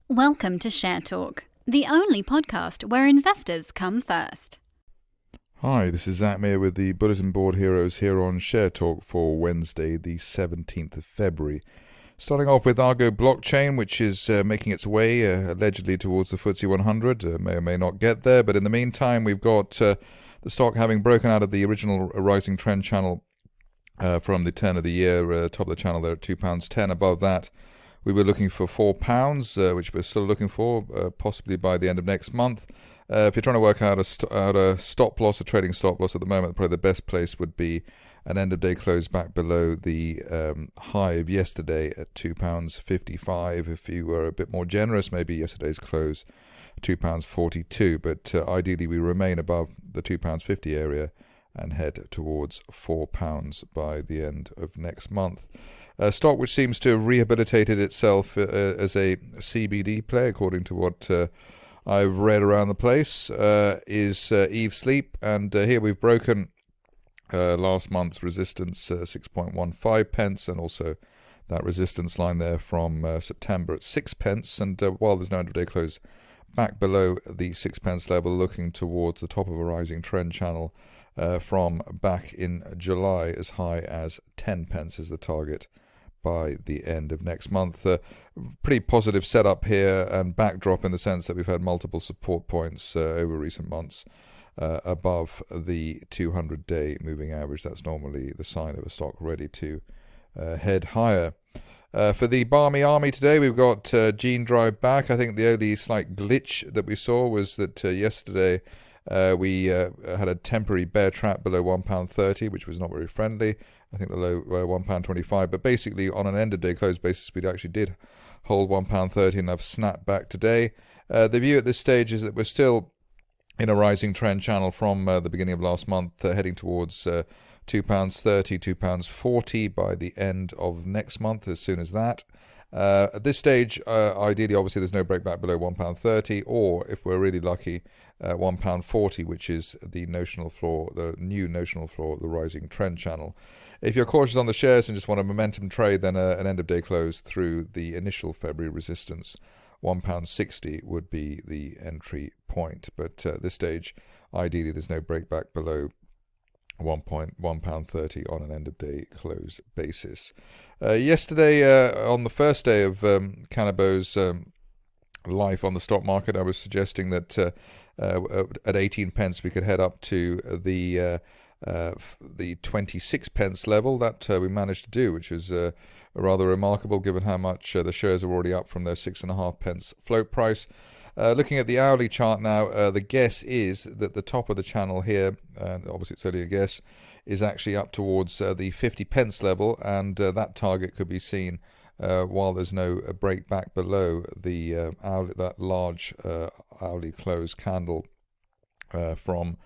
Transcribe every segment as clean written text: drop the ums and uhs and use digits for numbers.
Welcome to Share Talk, the only podcast where investors come first. Hi, this is Zak Mir with the Bulletin Board Heroes here on Share Talk for Wednesday, the 17th of February. Starting off with Argo Blockchain, which is making its way allegedly towards the FTSE 100. May or may not get there, but in the meantime, we've got the stock having broken out of the original rising trend channel from the turn of the year, top of the channel there at £2.10. Above that, we were looking for £4, which we're still looking for, possibly by the end of next month. If you're trying to work out a stop loss, a trading stop loss at the moment, probably the best place would be an end-of-day close back below the high of yesterday at £2.55. If you were a bit more generous, maybe yesterday's close, £2.42. But ideally, we remain above the £2.50 area and head towards £4 by the end of next month. A stock which seems to have rehabilitated itself as a CBD play, according to what I've read around the place, is Eve Sleep. And here we've broken last month's resistance, 6.15 pence, and also that resistance line there from September at 6 pence. And while there's no end-of-day close back below the 6 pence level, looking towards the top of a rising trend channel from back in July, as high as 10 pence is the target by the end of next month. Pretty positive setup here and backdrop in the sense that we've had multiple support points over recent months above the 200-day moving average. That's normally the sign of a stock ready to head higher. For the Barmy Army today, we've got Gene Drive back. I think the only slight glitch that we saw was that yesterday we had a temporary bear trap below £1.30, which was not very friendly. I think the low £1.25, but basically on an end-of-day close basis, we actually did hold £1.30 and have snapped back today. The view at this stage is that we're still in a rising trend channel from the beginning of last month, heading towards £2.30, £2.40 by the end of next month, as soon as that. At this stage, ideally, obviously, there's no break back below £1.30, or if we're really lucky, £1.40, which is the notional floor, the new notional floor of the rising trend channel. If you're cautious on the shares and just want a momentum trade, then an end-of-day close through the initial February resistance, £1.60 would be the entry point. But at this stage, ideally, there's no break back below £1.30 on an end-of-day close basis. Yesterday, on the first day of Canabo's life on the stock market, I was suggesting that at 18 pence we could head up to the 26 pence level. That we managed to do, which is rather remarkable given how much the shares are already up from their 6.5 pence float price. Looking at the hourly chart now, the guess is that the top of the channel here, and obviously it's only a guess, is actually up towards the 50 pence level, and that target could be seen while there's no break back below the that large hourly close candle from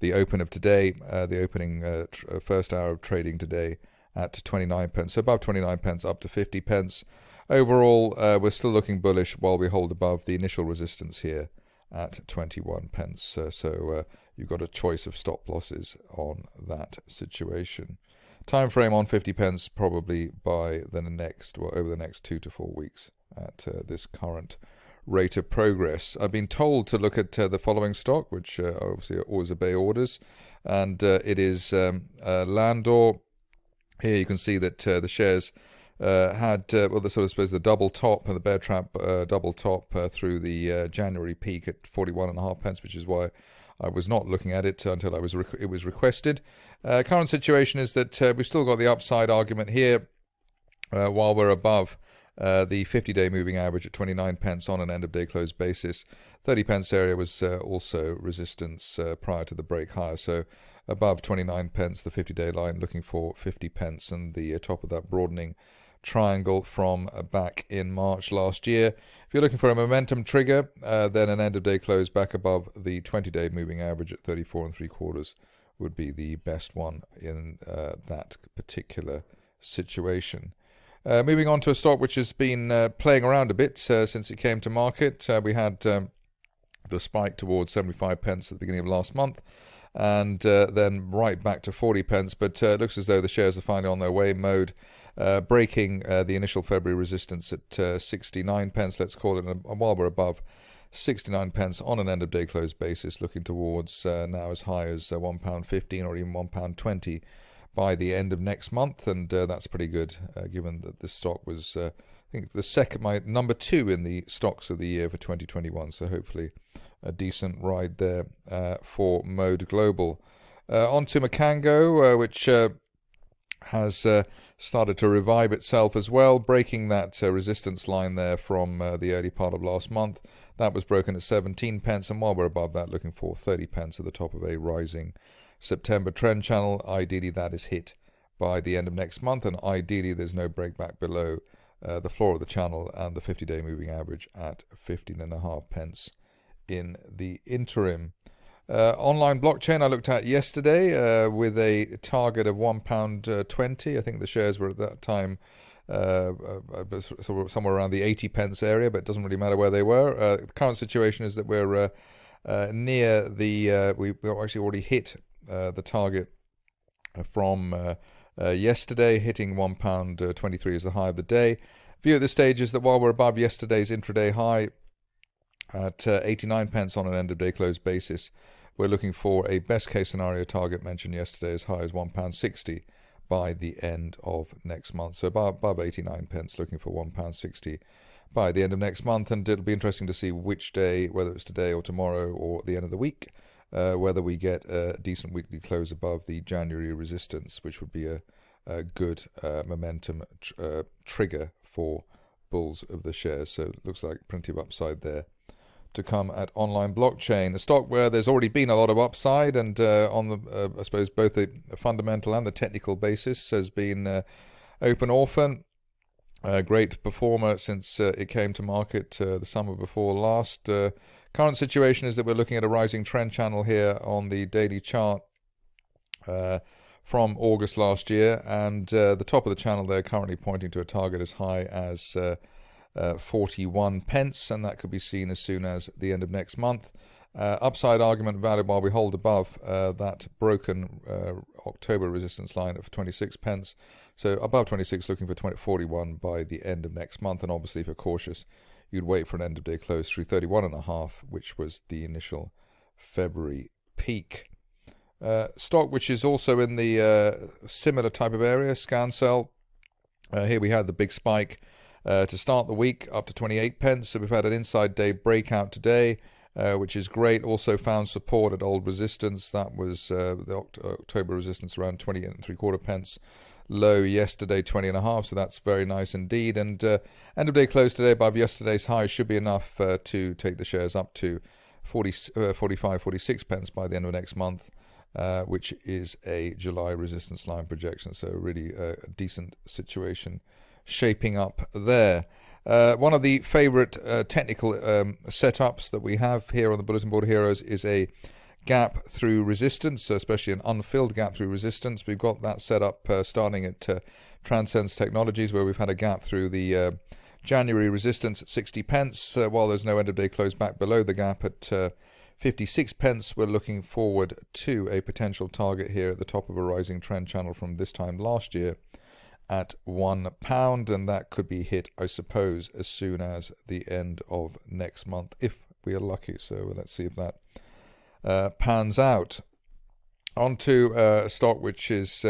the open of today, the opening first hour of trading today at 29 pence. So above 29 pence up to 50 pence. Overall, we're still looking bullish while we hold above the initial resistance here at 21 pence. So you've got a choice of stop losses on that situation. Time frame on 50 pence probably by over the next 2 to 4 weeks at this current rate of progress. I've been told to look at the following stock, which obviously always obey orders, and it is Landor. Here you can see that the shares had the double top and the bear trap double top through the January peak at 41.5 pence, which is why I was not looking at it until it was requested. Current situation is that we've still got the upside argument here while we're above the 50-day moving average at 29 pence on an end-of-day close basis. 30 pence area was also resistance prior to the break higher. So above 29 pence, the 50-day line, looking for 50 pence, and the top of that broadening triangle from back in March last year. If you're looking for a momentum trigger, then an end-of-day close back above the 20-day moving average at 34.75 would be the best one in that particular situation. Moving on to a stock which has been playing around a bit since it came to market. We had the spike towards 75 pence at the beginning of last month, and then right back to 40 pence. But it looks as though the shares are finally on their way mode. breaking the initial February resistance at 69 pence, let's call it, and while we're above 69 pence on an end-of-day close basis, looking towards now as high as £1.15 or even £1.20 by the end of next month, and that's pretty good, given that this stock was, I think, my number 2 in the stocks of the year for 2021, so hopefully a decent ride there for Mode Global. On to Macango, which has started to revive itself as well, breaking that resistance line there from the early part of last month. That was broken at 17 pence, and while we're above that, looking for 30 pence at the top of a rising September trend channel. Ideally, that is hit by the end of next month, and ideally, there's no breakback below the floor of the channel and the 50-day moving average at 15.5 pence in the interim. Online blockchain I looked at yesterday with a target of £1.20. I think the shares were at that time somewhere around the 80 pence area, but it doesn't really matter where they were. The current situation is that we're near the we actually already hit the target from yesterday, hitting £1.23 as the high of the day. View at this stage is that while we're above yesterday's intraday high at 89 pence on an end of day close basis, we're looking for a best case scenario target mentioned yesterday as high as £1.60 by the end of next month. So above 89 pence, looking for £1.60 by the end of next month. And it'll be interesting to see which day, whether it's today or tomorrow or the end of the week, whether we get a decent weekly close above the January resistance, which would be a good momentum trigger for bulls of the shares. So it looks like plenty of upside there to come at online blockchain, a stock where there's already been a lot of upside, and on the I suppose both the fundamental and the technical basis has been Open Orphan, a great performer since it came to market the summer before last. Current situation is that we're looking at a rising trend channel here on the daily chart from August last year, and the top of the channel there currently pointing to a target as high as 41 pence, and that could be seen as soon as the end of next month. Upside argument valid while we hold above that broken October resistance line of 26 pence. So above 26, looking for 41 by the end of next month. And obviously, if you're cautious, you'd wait for an end of day close through 31.5, which was the initial February peak. Stock which is also in the similar type of area, Scancell. Here we had the big spike to start the week up to 28 pence. So we've had an inside day breakout today, which is great. Also found support at old resistance. That was the October resistance around 20.75 pence. Low yesterday, 20.5. So that's very nice indeed. And end of day close today above yesterday's high should be enough to take the shares up to 45, 46 pence by the end of next month, which is a July resistance line projection. So really a decent situation shaping up there. One of the favorite technical setups that we have here on the Bulletin Board Heroes is a gap through resistance, especially an unfilled gap through resistance. We've got that set up starting at Transcends Technologies, where we've had a gap through the January resistance at 60 pence. While there's no end of day close back below the gap at 56 pence, we're looking forward to a potential target here at the top of a rising trend channel from this time last year at £1, and that could be hit, I suppose, as soon as the end of next month, if we are lucky. So let's see if that pans out. On to a stock which is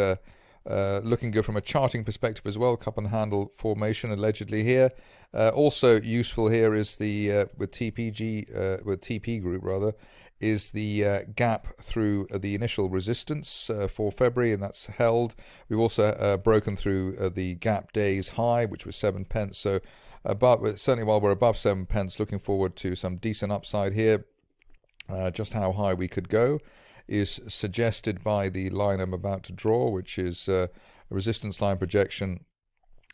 looking good from a charting perspective as well. Cup and handle formation allegedly here. Also useful here is the with TP Group rather, is the gap through the initial resistance for February, and that's held. We've also broken through the gap days high, which was 7 pence. So certainly while we're above 7 pence, looking forward to some decent upside here. Just how high we could go is suggested by the line I'm about to draw, which is a resistance line projection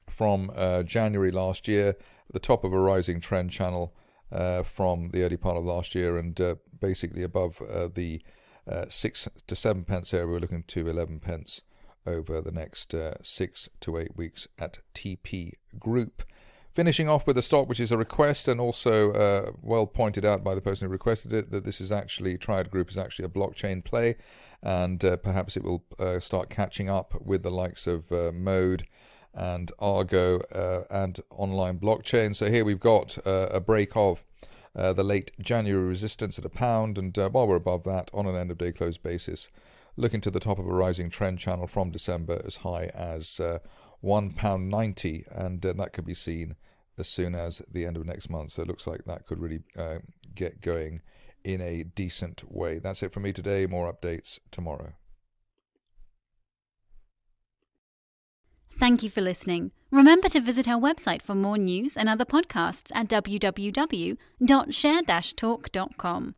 from January last year, at the top of a rising trend channel from the early part of last year, and basically above the 6 to 7 pence area. We're looking to 11 pence over the next 6 to 8 weeks at TP Group. Finishing off with a stock which is a request, and also well pointed out by the person who requested it, that this is actually, Triad Group is actually a blockchain play, and perhaps it will start catching up with the likes of Mode and Argo and online blockchain. So here we've got a break of the late January resistance at £1, and while we're above that on an end-of-day close basis, looking to the top of a rising trend channel from December as high as £1.90, and that could be seen as soon as the end of next month. So it looks like that could really get going in a decent way. That's it from me today. More updates tomorrow. Thank you for listening. Remember to visit our website for more news and other podcasts at www.share-talk.com.